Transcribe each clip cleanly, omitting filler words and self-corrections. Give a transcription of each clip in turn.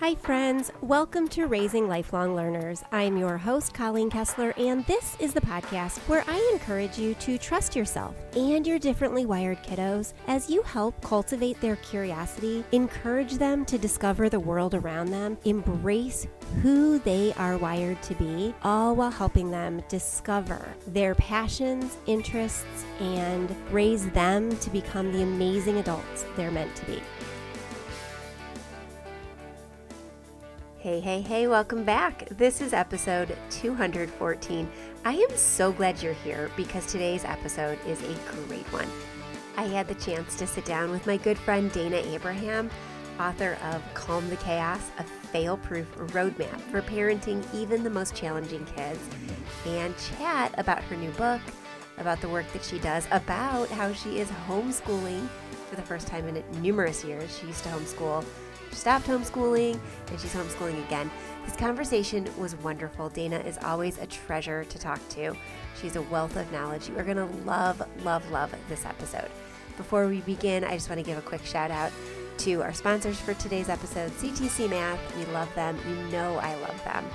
Hi friends, welcome to Raising Lifelong Learners. I'm your host, Colleen Kessler, and this is the podcast where I encourage you to trust yourself and your differently wired kiddos as you help cultivate their curiosity, encourage them to discover the world around them, embrace who they are wired to be, all while helping them discover their passions, interests, and raise them to become the amazing adults they're meant to be. Hey, welcome back. This is episode 214. I am so glad you're here because today's episode is a great one. I had the chance to sit down with my good friend Dayna Abraham, author of Calm the Chaos, a fail-proof roadmap for parenting even the most challenging kids, and chat about her new book, about the work that she does, about how she is homeschooling for the first time in numerous years. She used to homeschool. She stopped homeschooling, and she's homeschooling again. This conversation was wonderful. Dayna is always a treasure to talk to. She's a wealth of knowledge. You are going to love this episode. Before we begin, I just want to give a quick shout out to our sponsors for today's episode, CTC Math. We love them. You know I love them.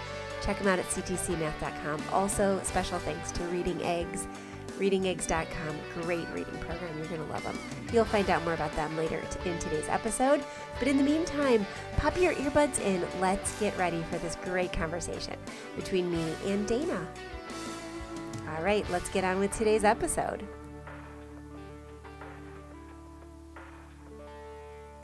Check them out at ctcmath.com. Also, special thanks to Reading Eggs. readingeggs.com, great reading program. You're going to love them. You'll find out more about them later in today's episode. But in the meantime, pop your earbuds in. Let's get ready for this great conversation between me and Dayna. All right, let's get on with today's episode.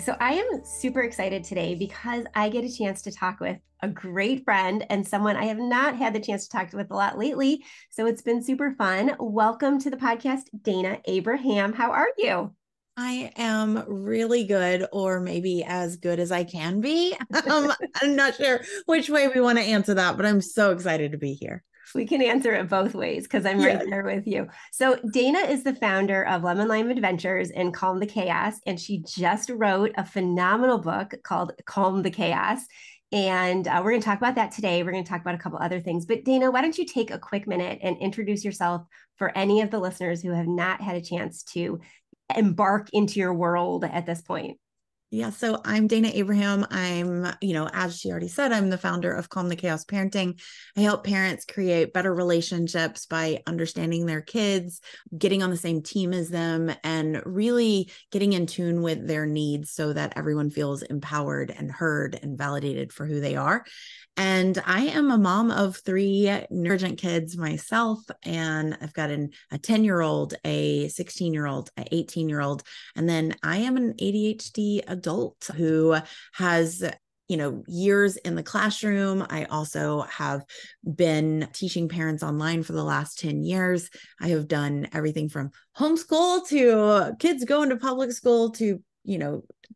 So I am super excited today because I get a chance to talk with a great friend and someone I have not had the chance to talk with a lot lately. So it's been super fun. Welcome to the podcast, Dayna Abraham. How are you? I am really good, or maybe as good as I can be. I'm not sure which way we want to answer that, but I'm so excited to be here. We can answer it both ways because I'm right there with you. So Dayna is the founder of Lemon Lime Adventures and Calm the Chaos, and she just wrote a phenomenal book called Calm the Chaos. And we're going to talk about that today. We're going to talk about a couple other things. But Dayna, why don't you take a quick minute and introduce yourself for any of the listeners who have not had a chance to embark into your world at this point? Yeah, so I'm Dayna Abraham. I'm, as she already said, I'm the founder of Calm the Chaos Parenting. I help parents create better relationships by understanding their kids, getting on the same team as them, and really getting in tune with their needs so that everyone feels empowered and heard and validated for who they are. And I am a mom of 3 neurodivergent kids myself, and I've got a 10-year-old, a 16-year-old, an 18-year-old, and then I am an ADHD adult who has years in the classroom. I also have been teaching parents online for the last 10 years. I have done everything from homeschool to kids going to public school to,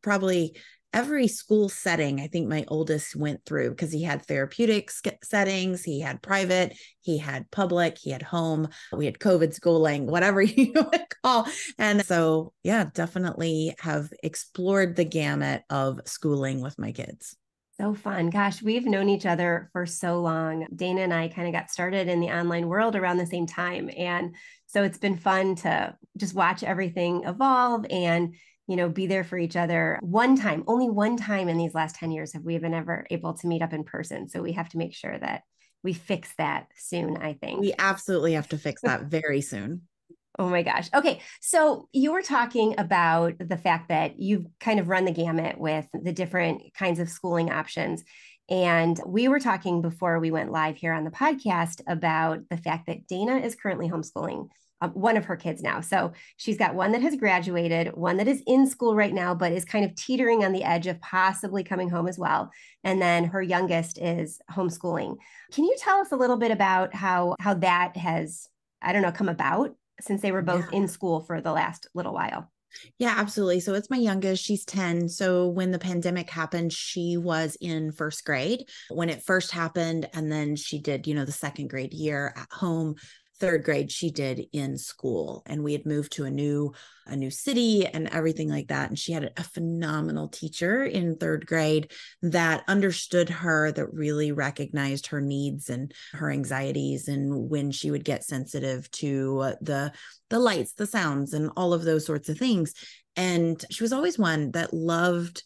probably every school setting. I think my oldest went through because he had therapeutic settings, he had private, he had public, he had home, we had COVID schooling, whatever you would call. And so, yeah, definitely have explored the gamut of schooling with my kids. So fun. Gosh, we've known each other for so long. Dayna and I kind of got started in the online world around the same time. And so it's been fun to just watch everything evolve and be there for each other. Only one time in these last 10 years have we been ever able to meet up in person. So we have to make sure that we fix that soon, I think. We absolutely have to fix that very soon. Oh my gosh. Okay. So you were talking about the fact that you've kind of run the gamut with the different kinds of schooling options. And we were talking before we went live here on the podcast about the fact that Dayna is currently homeschooling one of her kids now. So she's got one that has graduated, one that is in school right now, but is kind of teetering on the edge of possibly coming home as well. And then her youngest is homeschooling. Can you tell us a little bit about how that has, come about since they were both in school for the last little while? Yeah, absolutely. So it's my youngest, she's 10. So when the pandemic happened, she was in first grade when it first happened. And then she did, the second grade year at home. Third grade she did in school, and we had moved to a new city and everything like that. And she had a phenomenal teacher in third grade that understood her, that really recognized her needs and her anxieties, and when she would get sensitive to the lights, the sounds, and all of those sorts of things. And she was always one that loved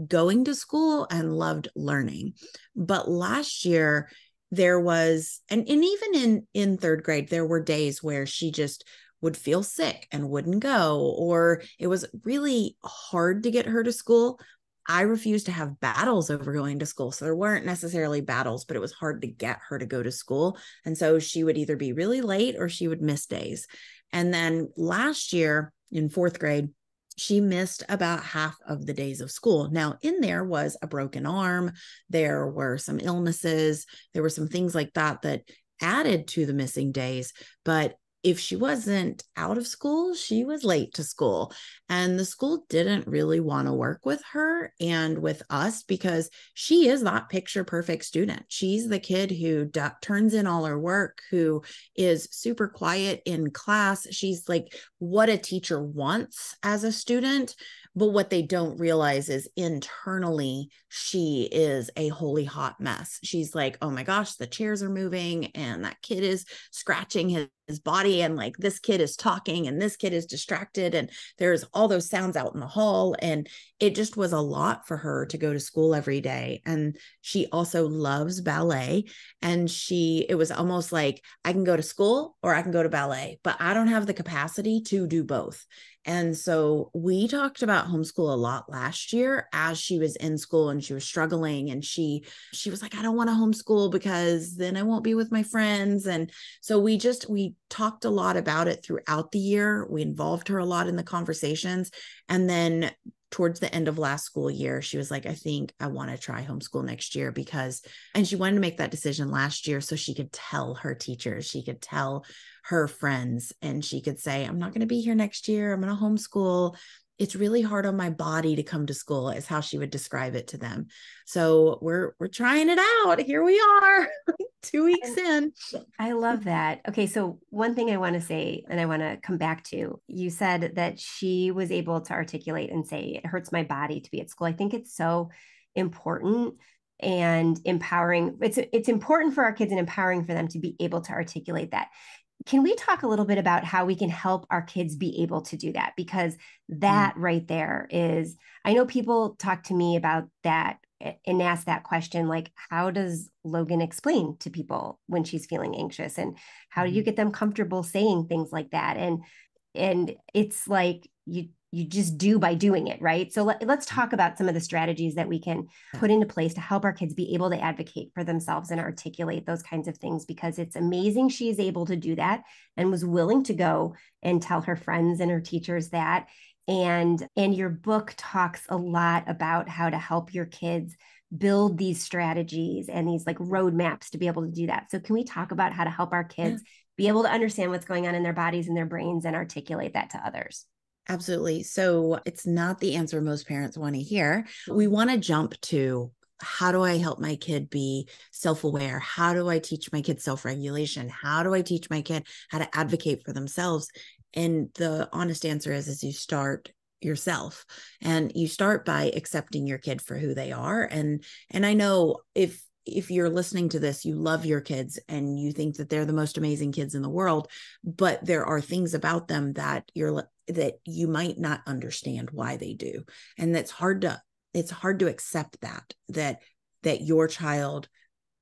going to school and loved learning. But last year, there was, and even in third grade, there were days where she just would feel sick and wouldn't go, or it was really hard to get her to school. I refused to have battles over going to school. So there weren't necessarily battles, but it was hard to get her to go to school. And so she would either be really late or she would miss days. And then last year in fourth grade, she missed about half of the days of school. Now, in there was a broken arm. There were some illnesses. There were some things like that that added to the missing days. But if she wasn't out of school, she was late to school. And the school didn't really want to work with her and with us because she is that picture perfect student. She's the kid who turns in all her work, who is super quiet in class. She's like what a teacher wants as a student. But what they don't realize is internally, she is a holy hot mess. She's like, oh my gosh, the chairs are moving and that kid is scratching his body. And like this kid is talking and this kid is distracted. And there's all those sounds out in the hall. And it just was a lot for her to go to school every day. And she also loves ballet. And it was almost like I can go to school or I can go to ballet, but I don't have the capacity to do both. And so we talked about homeschool a lot last year as she was in school and she was struggling. And she was like, I don't want to homeschool because then I won't be with my friends. And so we talked a lot about it throughout the year. We involved her a lot in the conversations. And then towards the end of last school year, she was like, I think I want to try homeschool next year and she wanted to make that decision last year so she could tell her teachers, she could tell her friends, and she could say, I'm not going to be here next year. I'm going to homeschool. It's really hard on my body to come to school, is how she would describe it to them. So we're trying it out. Here we are 2 weeks in. I love that. Okay. So one thing I want to say, and I want to come back to, you said that she was able to articulate and say, it hurts my body to be at school. I think it's so important and empowering. It's important for our kids and empowering for them to be able to articulate that. Can we talk a little bit about how we can help our kids be able to do that? Because that right there is, I know people talk to me about that and ask that question, like, how does Logan explain to people when she's feeling anxious? And how do you get them comfortable saying things like that? And it's like, you just do by doing it, right? So let's talk about some of the strategies that we can put into place to help our kids be able to advocate for themselves and articulate those kinds of things, because it's amazing she is able to do that and was willing to go and tell her friends and her teachers that. And your book talks a lot about how to help your kids build these strategies and these like roadmaps to be able to do that. So can we talk about how to help our kids be able to understand what's going on in their bodies and their brains and articulate that to others? Absolutely. So it's not the answer most parents want to hear. We want to jump to, how do I help my kid be self-aware? How do I teach my kid self-regulation? How do I teach my kid how to advocate for themselves? And the honest answer is you start yourself, and you start by accepting your kid for who they are. And I know if you're listening to this, you love your kids and you think that they're the most amazing kids in the world, but there are things about them that you might not understand why they do. And it's hard to accept that your child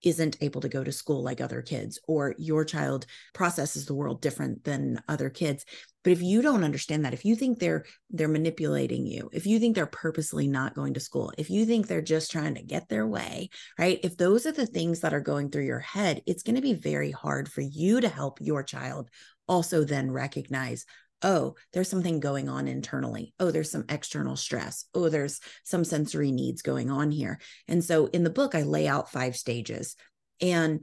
isn't able to go to school like other kids, or your child processes the world different than other kids. But if you don't understand that, if you think they're manipulating you, if you think they're purposely not going to school, if you think they're just trying to get their way, right? If those are the things that are going through your head, it's going to be very hard for you to help your child also then recognize, oh, there's something going on internally. Oh, there's some external stress. Oh, there's some sensory needs going on here. And so in the book, I lay out 5 stages, and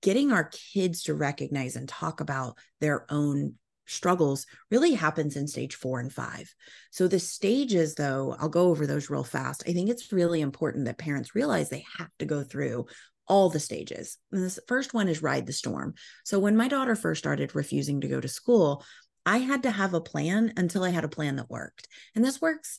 getting our kids to recognize and talk about their own struggles really happens in stage 4 and 5. So the stages, though, I'll go over those real fast. I think it's really important that parents realize they have to go through all the stages. And this first one is ride the storm. So when my daughter first started refusing to go to school, I had to have a plan until I had a plan that worked. And this works,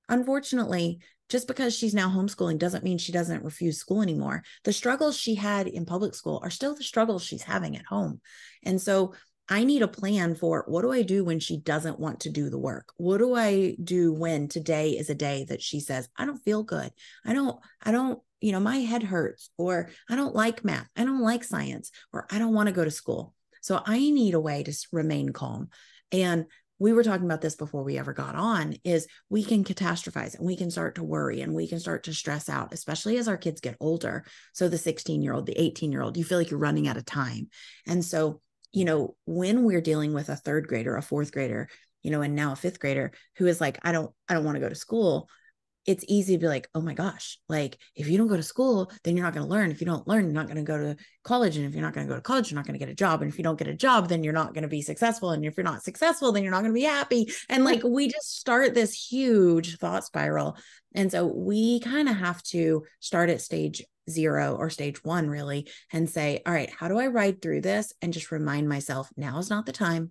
unfortunately, just because she's now homeschooling doesn't mean she doesn't refuse school anymore. The struggles she had in public school are still the struggles she's having at home. And so I need a plan for what do I do when she doesn't want to do the work? What do I do when today is a day that she says, I don't feel good. I don't, my head hurts, or I don't like math. I don't like science, or I don't want to go to school. So I need a way to remain calm. And we were talking about this before we ever got on, is we can catastrophize and we can start to worry and we can start to stress out, especially as our kids get older. So the 16-year-old, the 18-year-old, you feel like you're running out of time. And so, when we're dealing with a third grader, a fourth grader, and now a fifth grader who is like, I don't want to go to school, it's easy to be like, oh my gosh, like if you don't go to school, then you're not going to learn. If you don't learn, you're not going to go to college. And if you're not going to go to college, you're not going to get a job. And if you don't get a job, then you're not going to be successful. And if you're not successful, then you're not going to be happy. And like, we just start this huge thought spiral. And so we kind of have to start at stage 0 or stage 1 really, and say, all right, how do I ride through this? And just remind myself, now is not the time.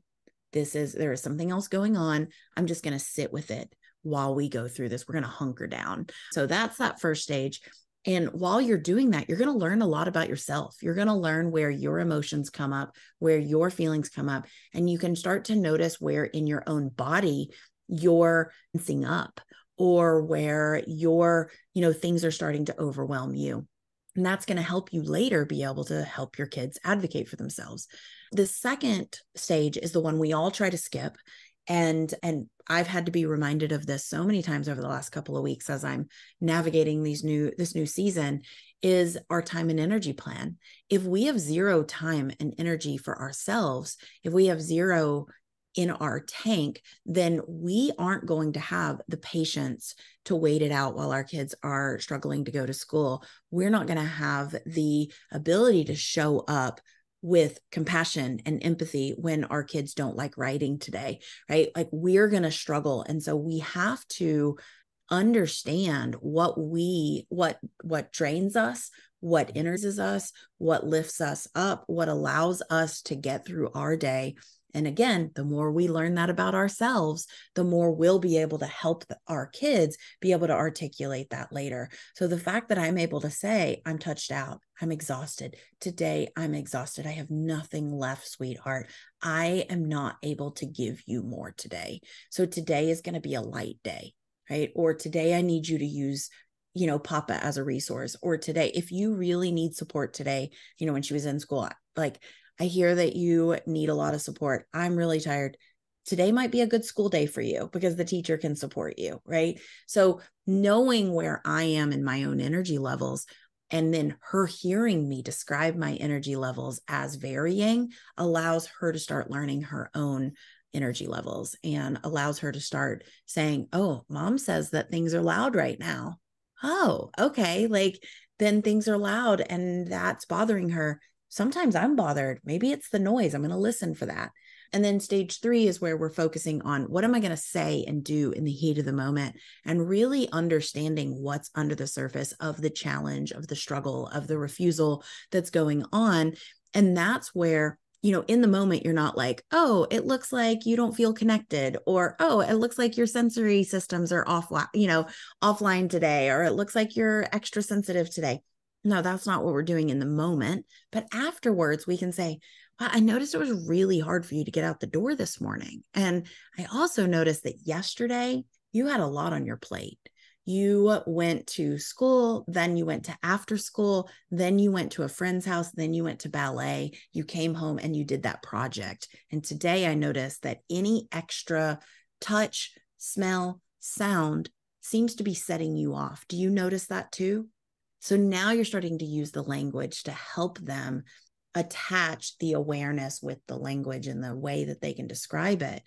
There is something else going on. I'm just going to sit with it while we go through this. We're going to hunker down. So that's that first stage. And while you're doing that, you're going to learn a lot about yourself. You're going to learn where your emotions come up, where your feelings come up, and you can start to notice where in your own body you're tensing up, or where your, things are starting to overwhelm you. And that's going to help you later be able to help your kids advocate for themselves. The second stage is the one we all try to skip. And I've had to be reminded of this so many times over the last couple of weeks as I'm navigating this new season, is our time and energy plan. If we have 0 time and energy for ourselves, if we have 0 in our tank, then we aren't going to have the patience to wait it out while our kids are struggling to go to school. We're not going to have the ability to show up with compassion and empathy when our kids don't like writing today, right? Like, we're going to struggle. And so we have to understand what drains us, what energizes us, what lifts us up, what allows us to get through our day. And again, the more we learn that about ourselves, the more we'll be able to help our kids be able to articulate that later. So the fact that I'm able to say, I'm touched out, I'm exhausted. Today, I'm exhausted. I have nothing left, sweetheart. I am not able to give you more today. So today is going to be a light day, right? Or today I need you to use Papa as a resource. Or today, if you really need support today, when she was in school, like, I hear that you need a lot of support. I'm really tired. Today might be a good school day for you because the teacher can support you, right? So knowing where I am in my own energy levels, and then her hearing me describe my energy levels as varying, allows her to start learning her own energy levels, and allows her to start saying, oh, mom says that things are loud right now. Oh, okay. Like, then things are loud and that's bothering her. Sometimes I'm bothered. Maybe it's the noise. I'm going to listen for that. And then stage 3 is where we're focusing on what am I going to say and do in the heat of the moment, and really understanding what's under the surface of the challenge, of the struggle, of the refusal that's going on. And that's where, in the moment, you're not like, oh, it looks like you don't feel connected, or, oh, it looks like your sensory systems are offline today, or it looks like you're extra sensitive today. No, that's not what we're doing in the moment. But afterwards, we can say, wow, I noticed it was really hard for you to get out the door this morning. And I also noticed that yesterday you had a lot on your plate. You went to school, then you went to after school, then you went to a friend's house, then you went to ballet, you came home and you did that project. And today I noticed that any extra touch, smell, sound seems to be setting you off. Do you notice that too? So now you're starting to use the language to help them attach the awareness with the language and the way that they can describe it.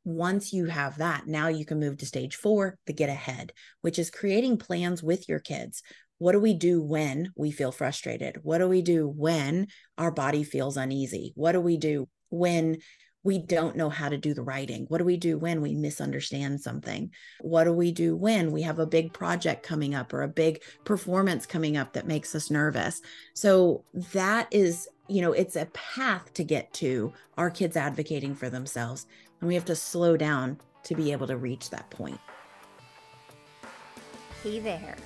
Once you have that, now you can move to stage 4, the get ahead, which is creating plans with your kids. What do we do when we feel frustrated? What do we do when our body feels uneasy? What do we do when we don't know how to do the writing? What do we do when we misunderstand something? What do we do when we have a big project coming up or a big performance coming up that makes us nervous? So that is, it's a path to get to our kids advocating for themselves. And we have to slow down to be able to reach that point. Hey there.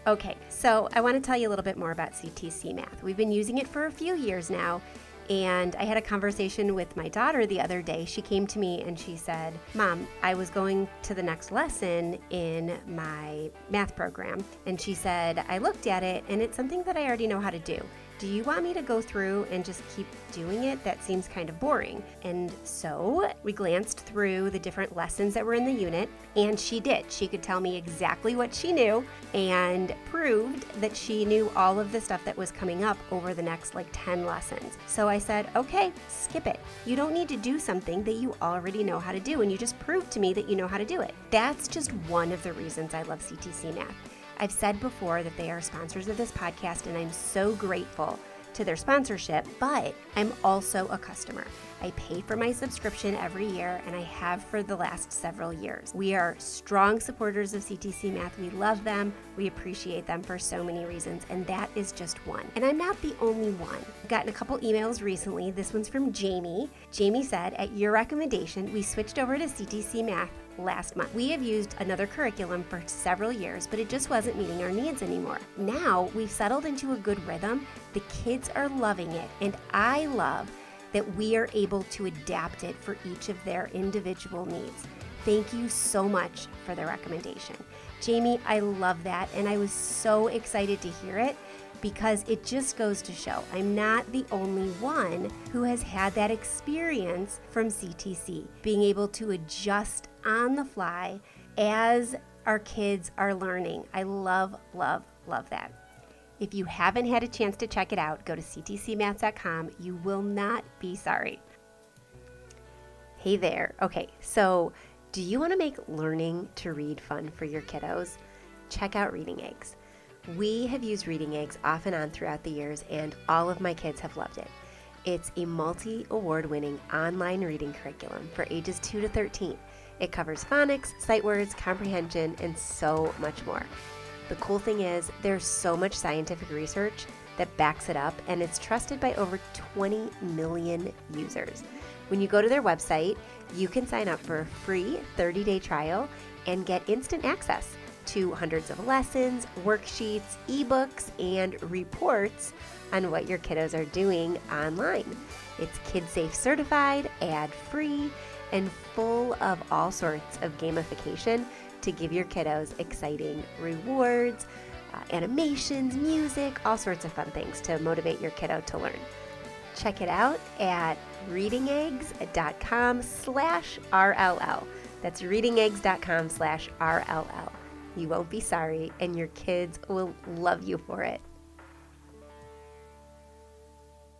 Okay, so I want to tell you a little bit more about CTC Math. We've been using it for a few years now, And I had a conversation with my daughter the other day. She came to me and she said, Mom, I was going to the next lesson in my math program. And she said, I looked at it and it's something that I already know how to do. Do you want me to go through and just keep doing it? That seems kind of boring. And so we glanced through the different lessons that were in the unit, and she did. She could tell me exactly what she knew and proved that she knew all of the stuff that was coming up over the next 10 lessons. So I said, okay, skip it. You don't need to do something that you already know how to do, and you just proved to me that you know how to do it. That's just one of the reasons I love CTC Math. I've said before that they are sponsors of this podcast, and I'm so grateful to their sponsorship, but I'm also a customer. I pay for my subscription every year, and I have for the last several years. We are strong supporters of CTC Math. We love them. We appreciate them for so many reasons, and that is just one. And I'm not the only one. I've gotten a couple emails recently. This one's from Jamie. Jamie said, at your recommendation, we switched over to CTC Math last month. We have used another curriculum for several years, but it just wasn't meeting our needs anymore. Now we've settled into a good rhythm. The kids are loving it, and I love that we are able to adapt it for each of their individual needs. Thank you so much for the recommendation. Jamie, I love that, and I was so excited to hear it because it just goes to show I'm not the only one who has had that experience from CTC, being able to adjust on the fly as our kids are learning. I love, love, love that. If you haven't had a chance to check it out, go to ctcmath.com. You will not be sorry. Hey there. Okay, so do you want to make learning to read fun for your kiddos? Check out Reading Eggs. We have used Reading Eggs off and on throughout the years, and all of my kids have loved it. It's a multi-award-winning online reading curriculum for ages 2 to 13. It covers phonics, sight words, comprehension, and so much more. The cool thing is there's so much scientific research that backs it up, and it's trusted by over 20 million users. When you go to their website, you can sign up for a free 30-day trial and get instant access to hundreds of lessons, worksheets, ebooks, and reports on what your kiddos are doing online. It's kid-safe certified, ad-free, and full of all sorts of gamification to give your kiddos exciting rewards, animations, music, all sorts of fun things to motivate your kiddo to learn. Check it out at readingeggs.com/RLL. That's readingeggs.com/RLL. You won't be sorry, and your kids will love you for it.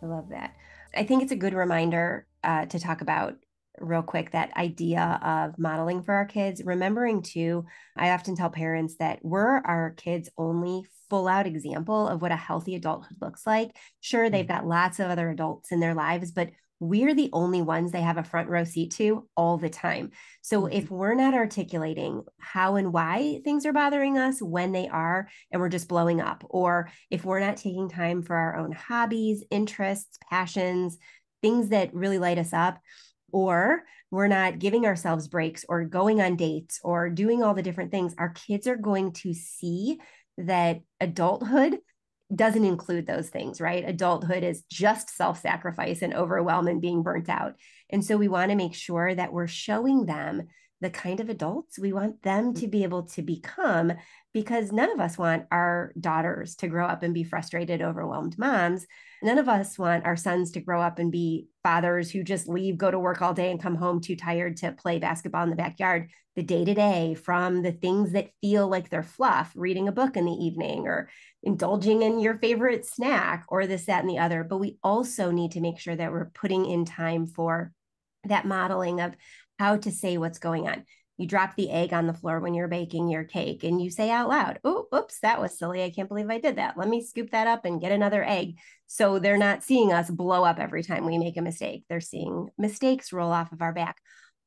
I love that. I think it's a good reminder to talk about real quick, that idea of modeling for our kids. Remembering too, I often tell parents that we're our kids' only full out example of what a healthy adulthood looks like. Sure, they've got lots of other adults in their lives, but we're the only ones they have a front row seat to all the time. So if we're not articulating how and why things are bothering us when they are, and we're just blowing up, or if we're not taking time for our own hobbies, interests, passions, things that really light us up, or we're not giving ourselves breaks or going on dates or doing all the different things, our kids are going to see that adulthood doesn't include those things, right? Adulthood is just self-sacrifice and overwhelm and being burnt out. And so we want to make sure that we're showing them the kind of adults we want them to be able to become, because none of us want our daughters to grow up and be frustrated, overwhelmed moms. None of us want our sons to grow up and be fathers who just leave, go to work all day and come home too tired to play basketball in the backyard. The day-to-day, from the things that feel like they're fluff, reading a book in the evening or indulging in your favorite snack or this, that, and the other. But we also need to make sure that we're putting in time for that modeling of how to say what's going on. You drop the egg on the floor when you're baking your cake and you say out loud, oh, oops, that was silly. I can't believe I did that. Let me scoop that up and get another egg. So they're not seeing us blow up every time we make a mistake. They're seeing mistakes roll off of our back.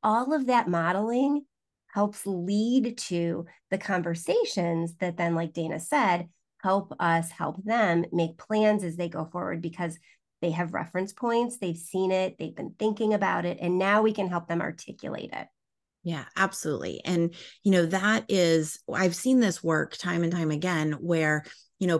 All of that modeling helps lead to the conversations that then, like Dayna said, help us help them make plans as they go forward, because they have reference points, they've seen it, they've been thinking about it, and now we can help them articulate it. Yeah, absolutely. And, that is, I've seen this work time and time again where,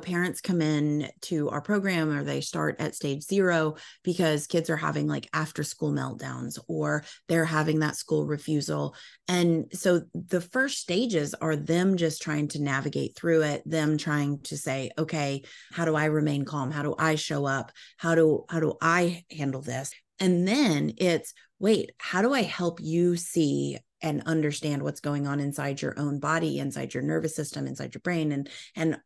parents come in to our program or they start at stage 0 because kids are having like after school meltdowns or they're having that school refusal. And so the first stages are them just trying to navigate through it, them trying to say, okay, how do I remain calm? How do I show up? How do I handle this? And then it's, wait, how do I help you see and understand what's going on inside your own body, inside your nervous system, inside your brain, and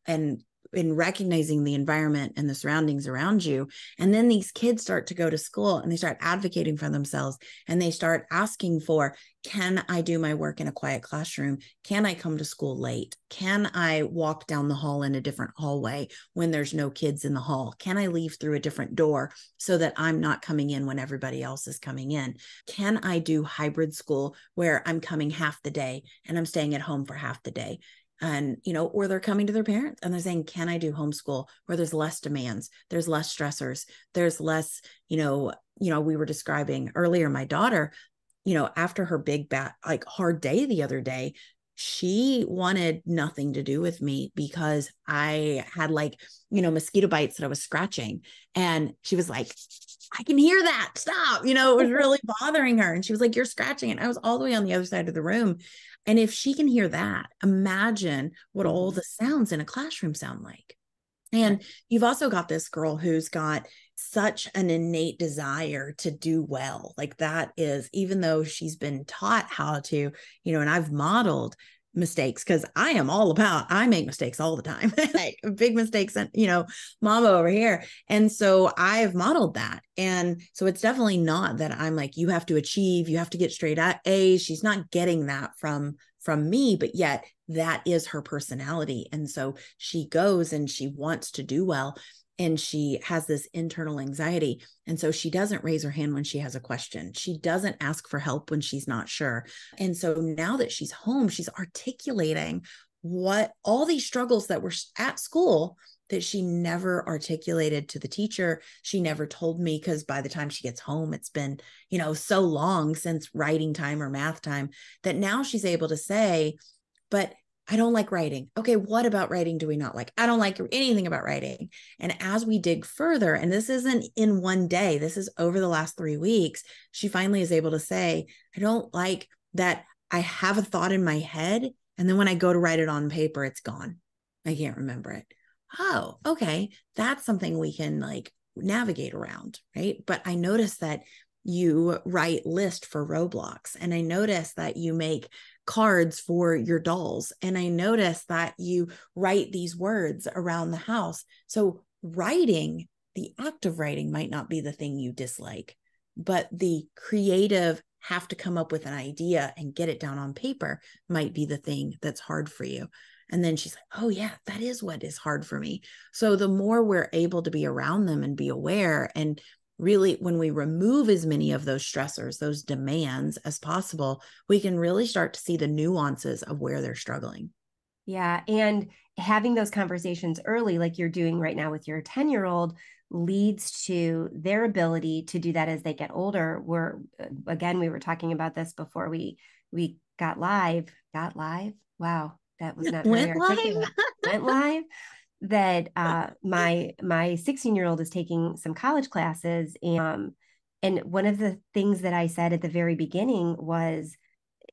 in recognizing the environment and the surroundings around you. And then these kids start to go to school and they start advocating for themselves and they start asking for, can I do my work in a quiet classroom? Can I come to school late? Can I walk down the hall in a different hallway when there's no kids in the hall? Can I leave through a different door so that I'm not coming in when everybody else is coming in? Can I do hybrid school where I'm coming half the day and I'm staying at home for half the day? And, or they're coming to their parents and they're saying, can I do homeschool where there's less demands, there's less stressors, there's less, we were describing earlier, my daughter, after her big hard day the other day, she wanted nothing to do with me because I had mosquito bites that I was scratching. And she was like, I can hear that. Stop. It was really bothering her. And she was like, you're scratching it. I was all the way on the other side of the room. And if she can hear that, imagine what all the sounds in a classroom sound like. And you've also got this girl who's got such an innate desire to do well. Like that is, even though she's been taught how to, and I've modeled mistakes because I make mistakes all the time, like big mistakes and, mama over here. And so I've modeled that. And so it's definitely not that I'm like, you have to achieve, you have to get straight A's. She's not getting that from me, but yet that is her personality. And so she goes and she wants to do well. And she has this internal anxiety. And so she doesn't raise her hand when she has a question. She doesn't ask for help when she's not sure. And so now that she's home, she's articulating what all these struggles that were at school that she never articulated to the teacher. She never told me because by the time she gets home, it's been, so long since writing time or math time that now she's able to say, but I don't like writing. Okay, what about writing do we not like? I don't like anything about writing. And as we dig further, and this isn't in one day, this is over the last 3 weeks, she finally is able to say, I don't like that I have a thought in my head. And then when I go to write it on paper, it's gone. I can't remember it. Oh, okay. That's something we can navigate around, right? But I noticed that you write list for Roblox, and I noticed that you make cards for your dolls, and I noticed that you write these words around the house. So writing, the act of writing might not be the thing you dislike, but the creative have to come up with an idea and get it down on paper might be the thing that's hard for you. And then she's like, oh yeah, that is what is hard for me. So the more we're able to be around them and be aware, and really when we remove as many of those stressors, those demands as possible, we can really start to see the nuances of where they're struggling. Yeah. And having those conversations early, like you're doing right now with your 10-year-old, leads to their ability to do that as they get older. Again, we were talking about this before we got live. Wow. That was not very articulate. Went live. That my 16-year-old is taking some college classes, and one of the things that I said at the very beginning was,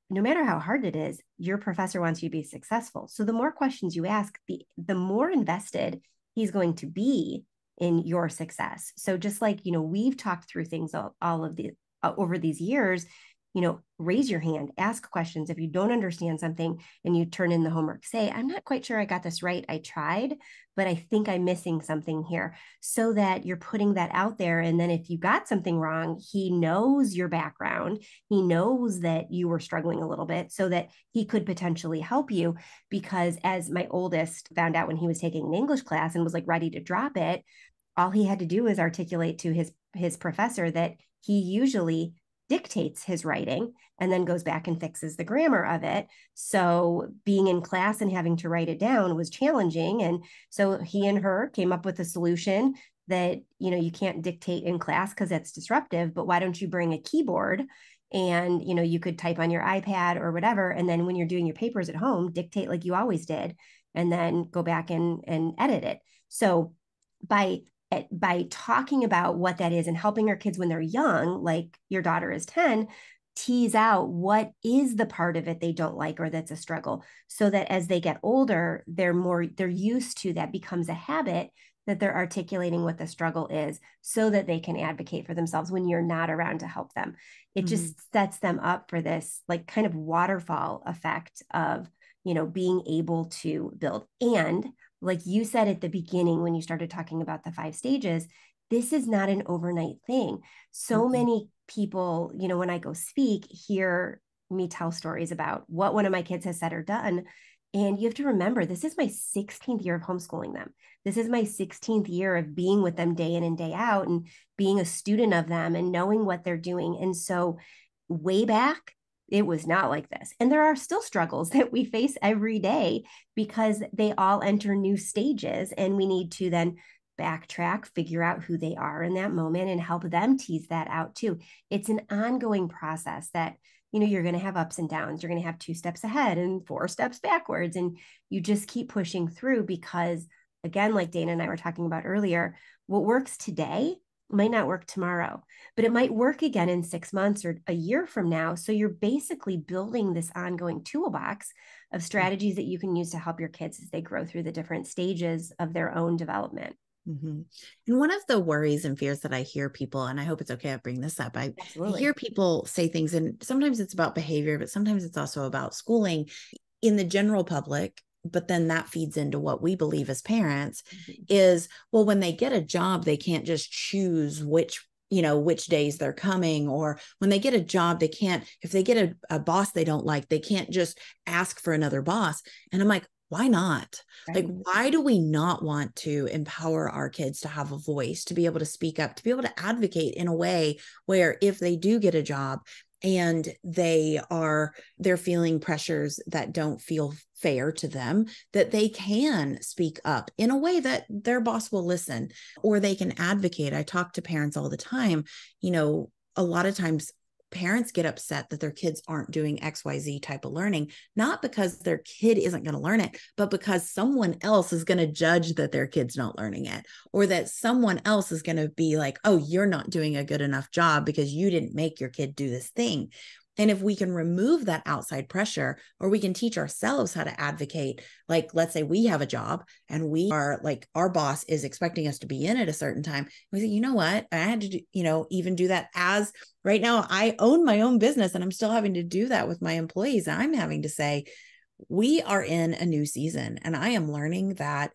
no matter how hard it is, your professor wants you to be successful. So the more questions you ask, the more invested he's going to be in your success. So just like, we've talked through things all of the over these years, raise your hand, ask questions. If you don't understand something and you turn in the homework, say, I'm not quite sure I got this right. I tried, but I think I'm missing something here, so that you're putting that out there. And then if you got something wrong, he knows your background. He knows that you were struggling a little bit so that he could potentially help you. Because as my oldest found out when he was taking an English class and was ready to drop it, all he had to do was articulate to his professor that he usually dictates his writing and then goes back and fixes the grammar of it. So being in class and having to write it down was challenging. And so he and her came up with a solution that, you can't dictate in class because that's disruptive, but why don't you bring a keyboard and, you could type on your iPad or whatever. And then when you're doing your papers at home, dictate like you always did, and then go back and edit it. So by talking about what that is and helping our kids when they're young, like your daughter is 10, tease out what is the part of it they don't like or that's a struggle, so that as they get older, they're used to that, becomes a habit, that they're articulating what the struggle is so that they can advocate for themselves when you're not around to help them. It just sets them up for this like kind of waterfall effect of, being able to build. And like you said at the beginning, when you started talking about the 5 stages, this is not an overnight thing. So many people, when I go speak, hear me tell stories about what one of my kids has said or done. And you have to remember, this is my 16th year of homeschooling them. This is my 16th year of being with them day in and day out and being a student of them and knowing what they're doing. And so way back, it was not like this. And there are still struggles that we face every day because they all enter new stages, and we need to then backtrack, figure out who they are in that moment, and help them tease that out too. It's an ongoing process that, you're going to have ups and downs. You're going to have 2 steps ahead and 4 steps backwards. And you just keep pushing through because, again, like Dayna and I were talking about earlier, what works today might not work tomorrow, but it might work again in 6 months or a year from now. So you're basically building this ongoing toolbox of strategies that you can use to help your kids as they grow through the different stages of their own development. And one of the worries and fears that I hear people, and I hope it's okay I bring this up, I hear people say things, and sometimes it's about behavior, but sometimes it's also about schooling in the general public. But then that feeds into what we believe as parents is, well, when they get a job, they can't just choose which days they're coming, or when they get a job, they can't, if they get a boss they don't like, they can't just ask for another boss. And I'm like, why not? Right. Like, why do we not want to empower our kids to have a voice, to be able to speak up, to be able to advocate in a way where if they do get a job and they're feeling pressures that don't feel fair to them, that they can speak up in a way that their boss will listen, or they can advocate. I talk to parents all the time. A lot of times parents get upset that their kids aren't doing XYZ type of learning, not because their kid isn't going to learn it, but because someone else is going to judge that their kid's not learning it, or that someone else is going to be like, oh, you're not doing a good enough job because you didn't make your kid do this thing. And if we can remove that outside pressure, or we can teach ourselves how to advocate, like, let's say we have a job and we are like, our boss is expecting us to be in at a certain time. We say, you know what? I had to do, even do that. As right now, I own my own business and I'm still having to do that with my employees. I'm having to say, we are in a new season, and I am learning that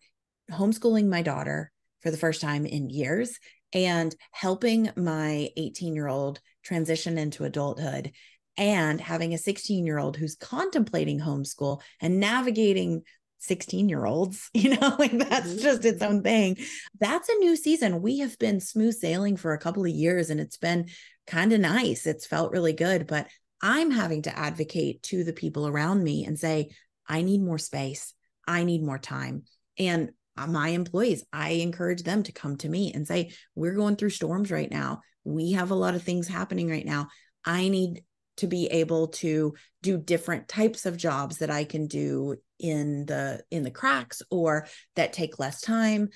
homeschooling my daughter for the first time in years and helping my 18-year-old transition into adulthood, and having a 16-year-old who's contemplating homeschool and navigating 16-year-olds, like that's just its own thing. That's a new season. We have been smooth sailing for a couple of years and it's been kind of nice. It's felt really good, but I'm having to advocate to the people around me and say, I need more space. I need more time. And my employees, I encourage them to come to me and say, we're going through storms right now. We have a lot of things happening right now. I need to be able to do different types of jobs that I can do in the cracks, or that take less time,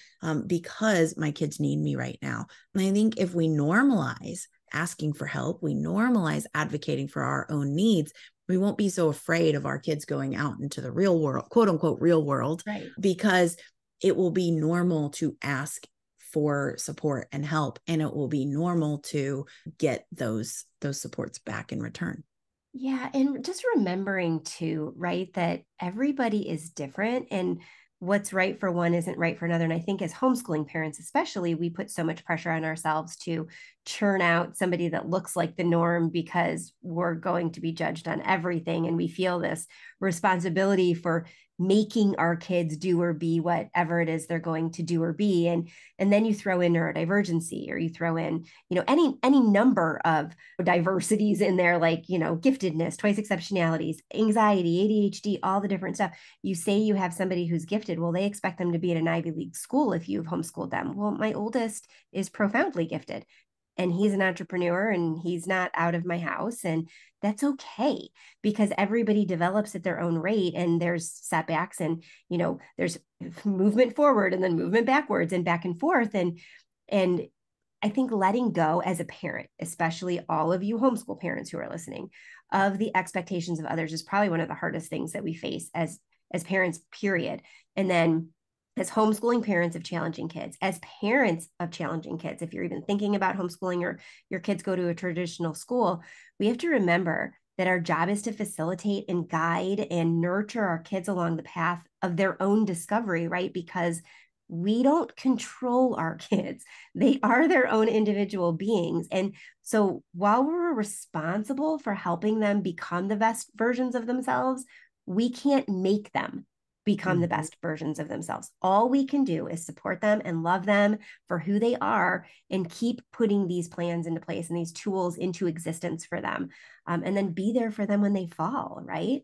because my kids need me right now. And I think if we normalize asking for help, we normalize advocating for our own needs, we won't be so afraid of our kids going out into the real world, quote unquote, real world, right? Because it will be normal to ask for support and help, and it will be normal to get those supports back in return. Yeah. And just remembering too, right, that everybody is different, and what's right for one isn't right for another. And I think as homeschooling parents, especially, we put so much pressure on ourselves to churn out somebody that looks like the norm because we're going to be judged on everything. And we feel this responsibility for making our kids do or be whatever it is they're going to do or be. And then you throw in neurodivergency, or you throw in, any number of diversities in there, like, giftedness, twice exceptionalities, anxiety, ADHD, all the different stuff. You say you have somebody who's gifted. Well, they expect them to be at an Ivy League school if you've homeschooled them. Well, my oldest is profoundly gifted, and he's an entrepreneur, and he's not out of my house. And that's okay, because everybody develops at their own rate, and there's setbacks, and, there's movement forward and then movement backwards and back and forth. And I think letting go as a parent, especially all of you homeschool parents who are listening, of the expectations of others is probably one of the hardest things that we face as parents, period. And then as homeschooling parents of challenging kids, as parents of challenging kids, if you're even thinking about homeschooling or your kids go to a traditional school, we have to remember that our job is to facilitate and guide and nurture our kids along the path of their own discovery, right? Because we don't control our kids. They are their own individual beings. And so while we're responsible for helping them become the best versions of themselves, we can't make them become the best versions of themselves. All we can do is support them and love them for who they are, and keep putting these plans into place and these tools into existence for them. And then be there for them when they fall, right?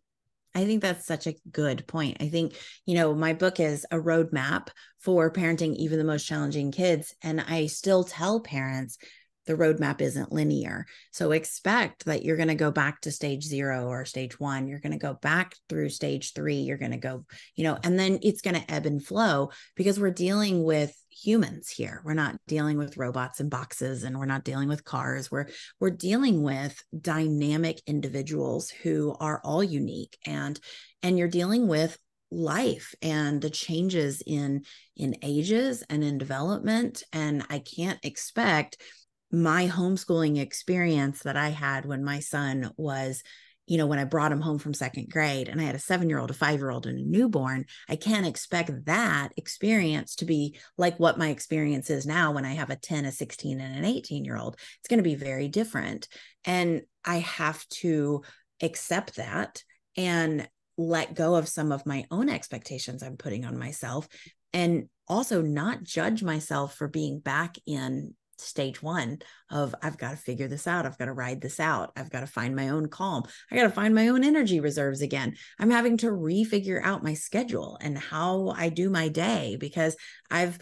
I think that's such a good point. I think, my book is a roadmap for parenting even the most challenging kids. And I still tell parents the roadmap isn't linear. So expect that you're going to go back to stage 0 or stage 1. You're going to go back through stage 3. You're going to go, and then it's going to ebb and flow, because we're dealing with humans here. We're not dealing with robots and boxes, and we're not dealing with cars. We're dealing with dynamic individuals who are all unique, and you're dealing with life and the changes in ages and in development. And I can't expect my homeschooling experience that I had when my son was, when I brought him home from second grade, and I had a 7-year-old, a 5-year-old, and a newborn, I can't expect that experience to be like what my experience is now when I have a 10, a 16, and an 18-year-old. It's going to be very different. And I have to accept that and let go of some of my own expectations I'm putting on myself, and also not judge myself for being back in stage 1 of, I've got to figure this out. I've got to ride this out. I've got to find my own calm. I got to find my own energy reserves again. I'm having to refigure out my schedule and how I do my day, because I'd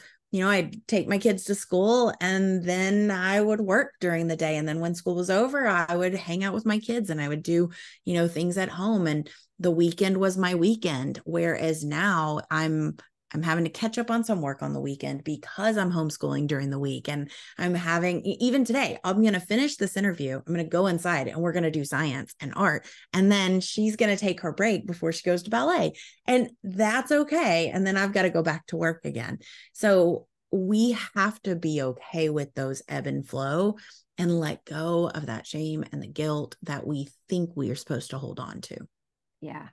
take my kids to school, and then I would work during the day. And then when school was over, I would hang out with my kids, and I would do, things at home. And the weekend was my weekend. Whereas now I'm having to catch up on some work on the weekend because I'm homeschooling during the week. And I'm having, even today, I'm going to finish this interview. I'm going to go inside, and we're going to do science and art. And then she's going to take her break before she goes to ballet. And that's okay. And then I've got to go back to work again. So we have to be okay with those ebb and flow, and let go of that shame and the guilt that we think we are supposed to hold on to. Yeah.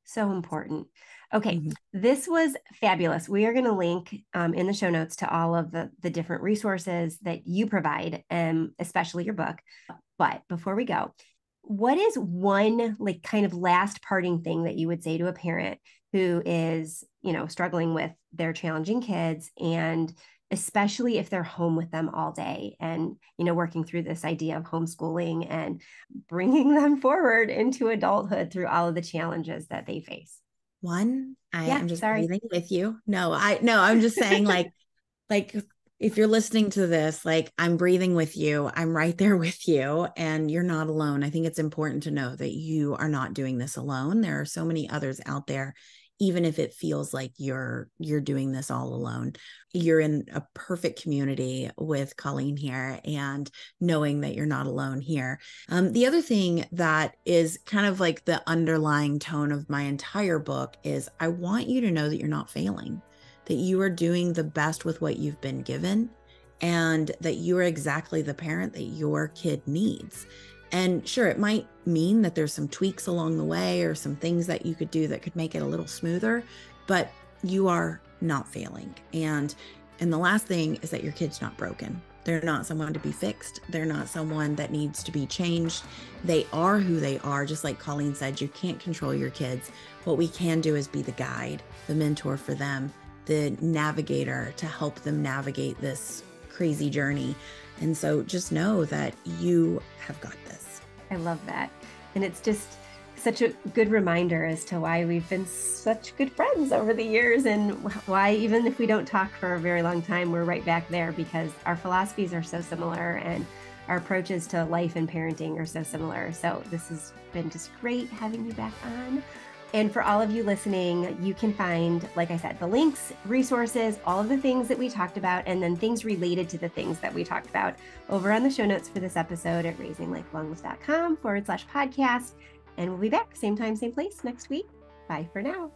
So important. Okay. This was fabulous. We are going to link in the show notes to all of the different resources that you provide, especially your book. But before we go, what is one kind of last parting thing that you would say to a parent who is, struggling with their challenging kids, and especially if they're home with them all day, and, working through this idea of homeschooling and bringing them forward into adulthood through all of the challenges that they face? One, I'm just breathing with you. I'm just saying, like if you're listening to this, I'm breathing with you. I'm right there with you, and you're not alone. I think it's important to know that you are not doing this alone. There are so many others out there. Even if it feels like you're doing this all alone, you're in a perfect community with Colleen here, and knowing that you're not alone here. The other thing that is kind of like the underlying tone of my entire book is, I want you to know that you're not failing, that you are doing the best with what you've been given, and that you are exactly the parent that your kid needs. And sure, it might mean that there's some tweaks along the way, or some things that you could do that could make it a little smoother, but you are not failing. And the last thing is that your kid's not broken. They're not someone to be fixed. They're not someone that needs to be changed. They are who they are. Just like Colleen said, you can't control your kids. What we can do is be the guide, the mentor for them, the navigator to help them navigate this crazy journey. And so just know that you have got this. I love that. And it's just such a good reminder as to why we've been such good friends over the years, and why even if we don't talk for a very long time, we're right back there, because our philosophies are so similar and our approaches to life and parenting are so similar. So this has been just great having you back on. And for all of you listening, you can find, like I said, the links, resources, all of the things that we talked about, and then things related to the things that we talked about over on the show notes for this episode at raisinglifelongs.com/podcast. And we'll be back same time, same place next week. Bye for now.